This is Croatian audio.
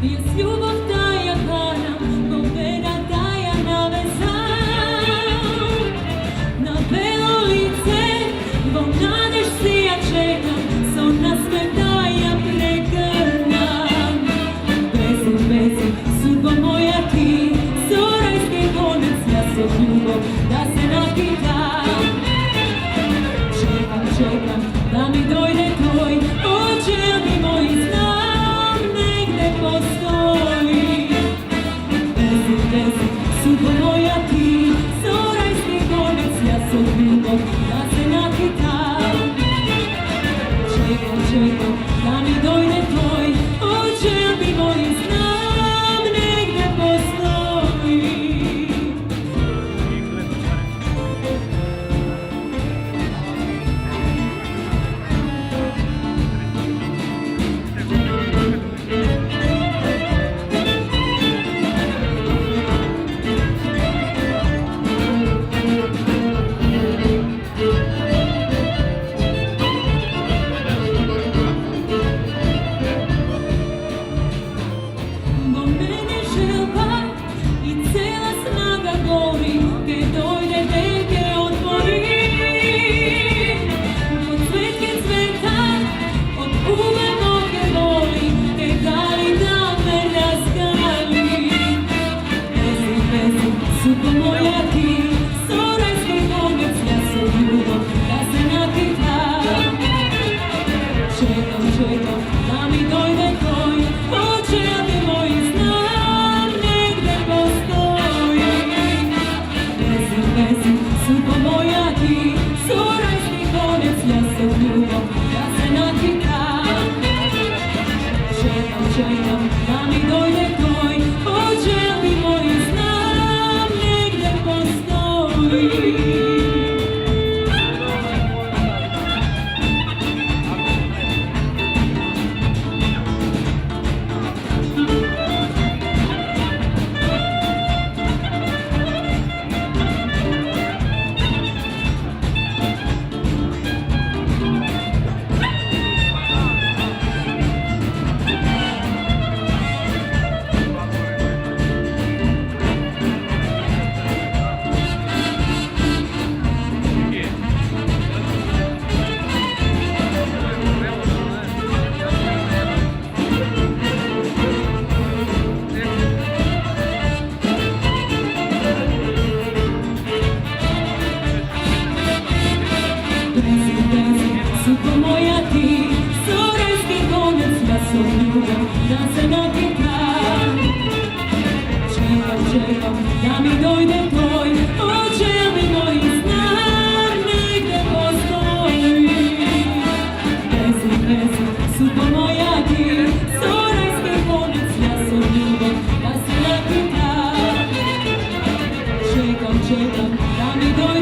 jest ljubav taja nam, nobena taja navezam. Na belo lice, bo nadeš si ja čekam, so nas me taja pregrnam. Bezim, sudbo moja ti, so rajski konec, ja se ljubom da se napitam. Čekam, da mi dojde tvoj očevi moj, znam negde postoji. Bezim, sudbo moja ti, so rajski konec, ja se ljubom da se napitam. Čekam, da mi dojde tvoj očevi moj, znam negde postoji. Bo mene želba i cela snaga gori, ke dojde veke otvori. Od cvetke cveta, od uvenog voli, ke gali da me razgali. Bezim, sudbo moja ti, so rajski konec, ja se ljubom da se napitam. Čekam, da mi dojde tvoj očevi moj, znam negde postoji. Bezim, sudbo moja ti, so rajski konec, ja se ljubom da se napitam. Čekam, da mi dojde tvoj očevi moj, znam negde postoji. Bezim, sudbo moja ti, so rajski konec, ja se ljubom da se napitam. Čekam, da mi dojde tvoj očevi moj, znam negde postoji. Bezim, sudbo moja ti, so rajski konec, ja se ljubom da se napitam. Čekam, da mi dojde